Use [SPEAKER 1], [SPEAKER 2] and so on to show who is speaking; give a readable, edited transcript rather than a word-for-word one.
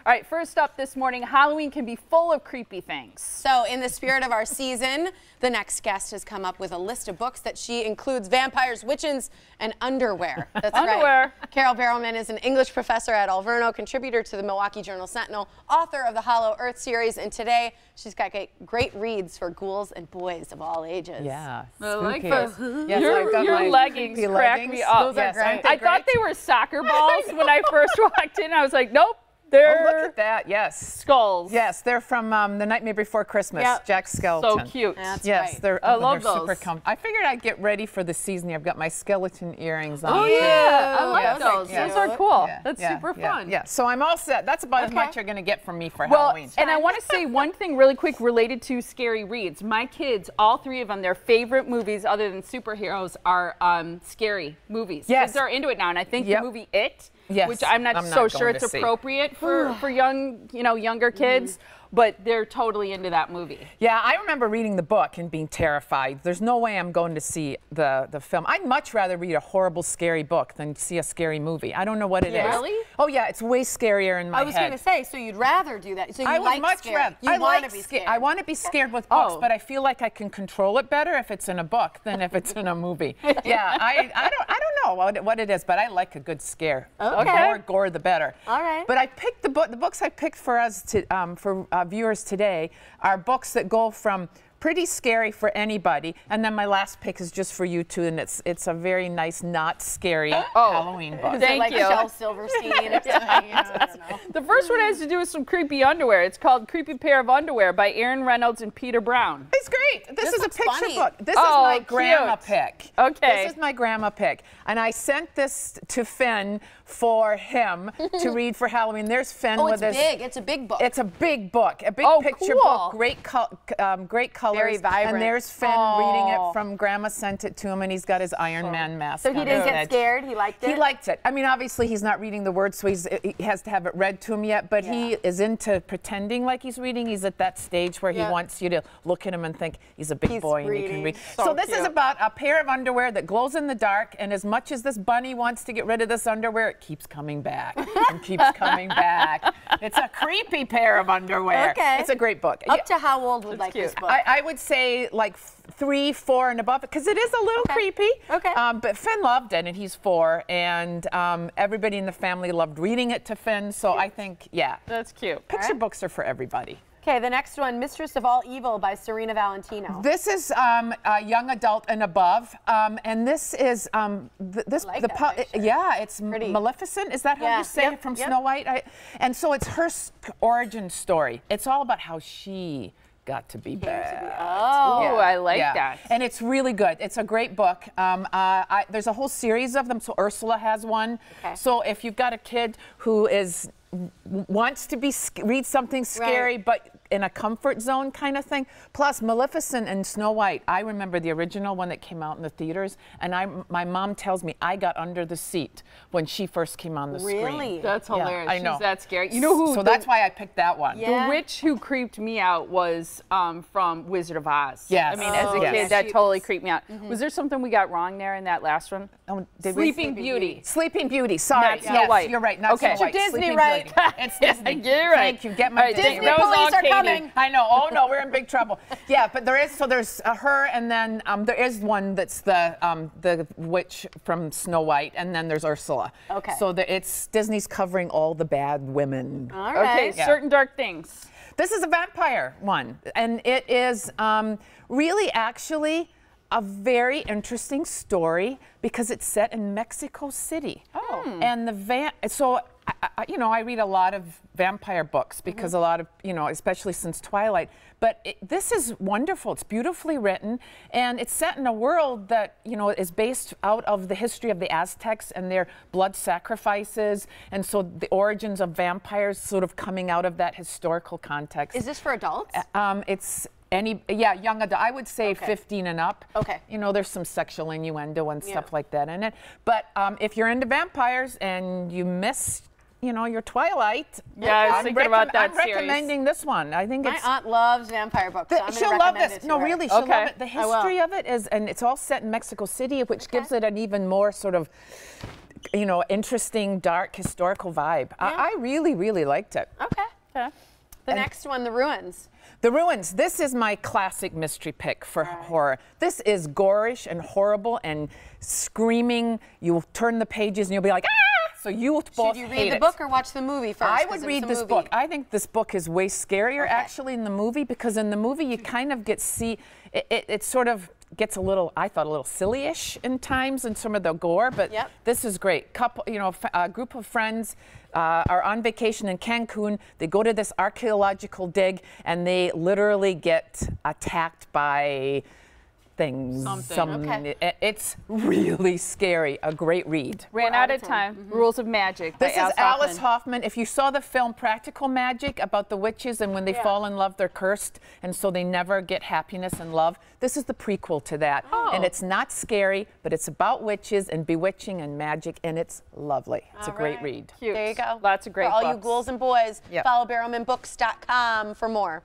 [SPEAKER 1] All right, first up this morning, Halloween can be full of creepy things.
[SPEAKER 2] So in the spirit of our season, the next guest has come up with a list of books that she includes vampires, witches, and underwear. That's
[SPEAKER 1] Underwear.
[SPEAKER 2] right. Carole Barrowman is an English professor at Alverno, contributor to the Milwaukee Journal Sentinel, author of the Hollow Earth series, and today she's got great reads for ghouls and boys of all ages.
[SPEAKER 3] Yeah.
[SPEAKER 1] I like
[SPEAKER 3] Yes,
[SPEAKER 1] your leggings crack me up.
[SPEAKER 3] Those are great.
[SPEAKER 1] I thought they were soccer balls when I first walked in. I was like, nope. They're
[SPEAKER 3] look at that, yes.
[SPEAKER 1] Skulls.
[SPEAKER 3] Yes, they're from The Nightmare Before Christmas,
[SPEAKER 1] Yep.
[SPEAKER 3] Jack Skellington.
[SPEAKER 1] So cute.
[SPEAKER 2] That's
[SPEAKER 3] Yes,
[SPEAKER 2] right.
[SPEAKER 3] I
[SPEAKER 1] love
[SPEAKER 3] they're
[SPEAKER 1] those.
[SPEAKER 3] super comfy. I figured I'd get ready for the season. I've got my skeleton earrings on.
[SPEAKER 1] Oh,
[SPEAKER 3] too.
[SPEAKER 1] yeah. I like
[SPEAKER 2] Yes.
[SPEAKER 1] those.
[SPEAKER 2] Yeah.
[SPEAKER 1] Those are cool.
[SPEAKER 3] Yeah,
[SPEAKER 1] That's
[SPEAKER 3] yeah,
[SPEAKER 1] super
[SPEAKER 3] yeah,
[SPEAKER 1] fun.
[SPEAKER 3] Yeah, so I'm all set. That's about as
[SPEAKER 2] Okay.
[SPEAKER 3] much you're going to get from me for
[SPEAKER 1] Well,
[SPEAKER 3] Halloween.
[SPEAKER 1] and I want to say one thing really quick related to scary reads. My kids, all three of them, their favorite movies other than superheroes are scary movies.
[SPEAKER 3] Yes.
[SPEAKER 1] Kids are into it now, and I think
[SPEAKER 3] Yep.
[SPEAKER 1] the movie It,
[SPEAKER 3] Yes.
[SPEAKER 1] which I'm not so
[SPEAKER 3] going
[SPEAKER 1] sure
[SPEAKER 3] to
[SPEAKER 1] it's
[SPEAKER 3] see.
[SPEAKER 1] appropriate for young, younger kids, but they're totally into that movie.
[SPEAKER 3] Yeah, I remember reading the book and being terrified. There's no way I'm going to see the film. I'd much rather read a horrible, scary book than see a scary movie. I don't know what it is.
[SPEAKER 1] Really?
[SPEAKER 3] Oh, yeah, it's way scarier in my head.
[SPEAKER 2] I was going to say, so you'd rather do that. So you
[SPEAKER 3] I would
[SPEAKER 2] like
[SPEAKER 3] much
[SPEAKER 2] scared.
[SPEAKER 3] rather.
[SPEAKER 2] You
[SPEAKER 3] I
[SPEAKER 2] want
[SPEAKER 3] like
[SPEAKER 2] to be
[SPEAKER 3] sca-
[SPEAKER 2] scared.
[SPEAKER 3] I want to be scared with books,
[SPEAKER 1] Oh.
[SPEAKER 3] but I feel like I can control it better if it's in a book than if it's in a movie. Yeah, I don't know what it is, but I like a good scare.
[SPEAKER 2] Okay.
[SPEAKER 3] The more gore, the better.
[SPEAKER 2] All right.
[SPEAKER 3] But I picked the books I picked for us to for viewers today are books that go from pretty scary for anybody, and then my last pick is just for you two, and it's a very nice, not scary Halloween book.
[SPEAKER 2] Is
[SPEAKER 1] Thank
[SPEAKER 2] it like
[SPEAKER 1] you.
[SPEAKER 2] Shel Silverstein or something? I don't know.
[SPEAKER 1] The first one has to do with some creepy underwear. It's called Creepy Pair of Underwear by Aaron Reynolds and Peter Brown.
[SPEAKER 3] It's great. This is a
[SPEAKER 2] looks
[SPEAKER 3] picture
[SPEAKER 2] funny.
[SPEAKER 3] book. This
[SPEAKER 1] Oh,
[SPEAKER 3] is my grandma
[SPEAKER 1] cute.
[SPEAKER 3] pick.
[SPEAKER 1] Okay.
[SPEAKER 3] This is my grandma pick. And I sent this to Finn for him to read for Halloween. There's Finn
[SPEAKER 2] Oh,
[SPEAKER 3] with
[SPEAKER 2] it's
[SPEAKER 3] his.
[SPEAKER 2] big. It's a big book.
[SPEAKER 3] It's a big book, a big
[SPEAKER 1] Oh,
[SPEAKER 3] picture
[SPEAKER 1] cool.
[SPEAKER 3] book, great colors.
[SPEAKER 2] Very vibrant.
[SPEAKER 3] And there's Finn reading it from Grandma sent it to him, and he's got his Iron Man mask
[SPEAKER 2] so
[SPEAKER 3] on
[SPEAKER 2] he didn't
[SPEAKER 3] his
[SPEAKER 2] get
[SPEAKER 3] head.
[SPEAKER 2] scared? He liked it?
[SPEAKER 3] He liked it. I mean, obviously, he's not reading the words, so he has to have it read to him yet, but he is into pretending like he's reading. He's at that stage where he wants you to look at him and think he's a big boy and he can read. So this is about a pair of underwear that glows in the dark, and as much as this bunny wants to get rid of this underwear, it keeps coming back and keeps coming back. It's a creepy pair of underwear.
[SPEAKER 2] Okay.
[SPEAKER 3] It's a great book.
[SPEAKER 2] Up to how old would like this book?
[SPEAKER 3] I would say like 3, 4, and above, because it is a little creepy.
[SPEAKER 2] Okay.
[SPEAKER 3] But Finn loved it, and he's 4, and everybody in the family loved reading it to Finn. So I think, yeah,
[SPEAKER 1] That's cute.
[SPEAKER 3] picture books are for everybody.
[SPEAKER 2] Okay, the next one, Mistress of All Evil by Serena Valentino.
[SPEAKER 3] This is a young adult and above, and this is yeah, it's
[SPEAKER 2] Pretty.
[SPEAKER 3] Maleficent. Is that how
[SPEAKER 2] Yeah.
[SPEAKER 3] you say
[SPEAKER 2] Yep,
[SPEAKER 3] it from
[SPEAKER 2] yep.
[SPEAKER 3] Snow White? And so it's her origin story. It's all about how she got to be bad.
[SPEAKER 1] Oh,
[SPEAKER 3] Yeah,
[SPEAKER 1] I like
[SPEAKER 3] yeah.
[SPEAKER 1] that.
[SPEAKER 3] And it's really good. It's a great book. There's a whole series of them. So Ursula has one.
[SPEAKER 2] Okay.
[SPEAKER 3] So if you've got a kid who wants to read something scary, but in a comfort zone kind of thing. Plus Maleficent and Snow White. I remember the original one that came out in the theaters, and my mom tells me I got under the seat when she first came on the screen.
[SPEAKER 2] Really?
[SPEAKER 1] That's
[SPEAKER 3] Yeah,
[SPEAKER 1] hilarious.
[SPEAKER 3] I know.
[SPEAKER 1] She's that scary. You know who?
[SPEAKER 3] So that's why I picked that one.
[SPEAKER 2] Yeah.
[SPEAKER 1] The witch who creeped me out was from Wizard of Oz.
[SPEAKER 3] Yes.
[SPEAKER 1] I mean, as a
[SPEAKER 3] Yes.
[SPEAKER 1] kid, that
[SPEAKER 2] She
[SPEAKER 1] totally
[SPEAKER 2] was.
[SPEAKER 1] creeped me out. Was there something we got wrong there in that last one?
[SPEAKER 3] Oh, did we-
[SPEAKER 1] Sleeping Beauty.
[SPEAKER 3] Sleeping Beauty. Sorry.
[SPEAKER 1] Not Snow
[SPEAKER 3] Yes,
[SPEAKER 1] White.
[SPEAKER 3] You're right. Not
[SPEAKER 1] Okay.
[SPEAKER 3] Snow White.
[SPEAKER 2] Disney,
[SPEAKER 3] Sleeping
[SPEAKER 2] right?
[SPEAKER 3] Beauty. It's Disney.
[SPEAKER 1] You're right.
[SPEAKER 3] Thank you. Get my
[SPEAKER 1] All right,
[SPEAKER 3] Disney.
[SPEAKER 2] Disney
[SPEAKER 1] that was all
[SPEAKER 2] police are
[SPEAKER 1] Katie.
[SPEAKER 2] coming.
[SPEAKER 3] I know. Oh no, we're in big trouble. Yeah, but there's her, and then there is one that's the witch from Snow White, and then there's Ursula.
[SPEAKER 2] Okay.
[SPEAKER 3] So it's Disney's covering all the bad women.
[SPEAKER 2] All
[SPEAKER 1] Okay,
[SPEAKER 2] right.
[SPEAKER 3] Yeah.
[SPEAKER 1] Certain Dark Things.
[SPEAKER 3] This is a vampire one, and it is really actually a very interesting story because it's set in Mexico City.
[SPEAKER 1] Oh.
[SPEAKER 3] And I read a lot of vampire books because a lot of, especially since Twilight, but this is wonderful. It's beautifully written, and it's set in a world that, is based out of the history of the Aztecs and their blood sacrifices, and so the origins of vampires sort of coming out of that historical context.
[SPEAKER 2] Is this for adults?
[SPEAKER 3] It's young adult. I would say 15 and up.
[SPEAKER 2] Okay.
[SPEAKER 3] There's some sexual innuendo and stuff like that in it. But if you're into vampires and you miss, your Twilight,
[SPEAKER 1] Yeah, I was thinking about that
[SPEAKER 3] I'm
[SPEAKER 1] series.
[SPEAKER 3] recommending this one. I think
[SPEAKER 2] My
[SPEAKER 3] it's.
[SPEAKER 2] aunt loves vampire books. So I'm gonna
[SPEAKER 3] She'll love
[SPEAKER 2] recommend
[SPEAKER 3] this.
[SPEAKER 2] it to
[SPEAKER 3] No,
[SPEAKER 2] her.
[SPEAKER 3] really, she'll
[SPEAKER 1] Okay.
[SPEAKER 3] love it. The
[SPEAKER 2] I will.
[SPEAKER 3] history of it is, and it's all set in Mexico City, which gives it an even more sort of, interesting, dark, historical vibe. I really, really liked it.
[SPEAKER 2] Okay.
[SPEAKER 1] Okay.
[SPEAKER 2] The next one, The Ruins.
[SPEAKER 3] The Ruins. This is my classic mystery pick for horror. This is gorish and horrible and screaming. You'll turn the pages and you'll be like, ah! So you both
[SPEAKER 2] Should you read the book or watch the movie first?
[SPEAKER 3] I would read this book. I think this book is way scarier actually in the movie, because in the movie you kind of it sort of gets a little, I thought, a little silly-ish in times in some of the gore, but this is great. A group of friends are on vacation in Cancun. They go to this archeological dig and they literally get attacked by things. It's really scary. A great read.
[SPEAKER 1] Ran out of time. Rules of Magic.
[SPEAKER 3] This is Alice Hoffman. If you saw the film Practical Magic about the witches and when they fall in love, they're cursed, and so they never get happiness and love. This is the prequel to that. And it's not scary, but it's about witches and bewitching and magic, and it's lovely. It's a great read.
[SPEAKER 1] Cute.
[SPEAKER 2] There you go.
[SPEAKER 1] Lots of great
[SPEAKER 2] books. For all
[SPEAKER 1] books.
[SPEAKER 2] you ghouls and boys, follow BarrowmanBooks.com for more.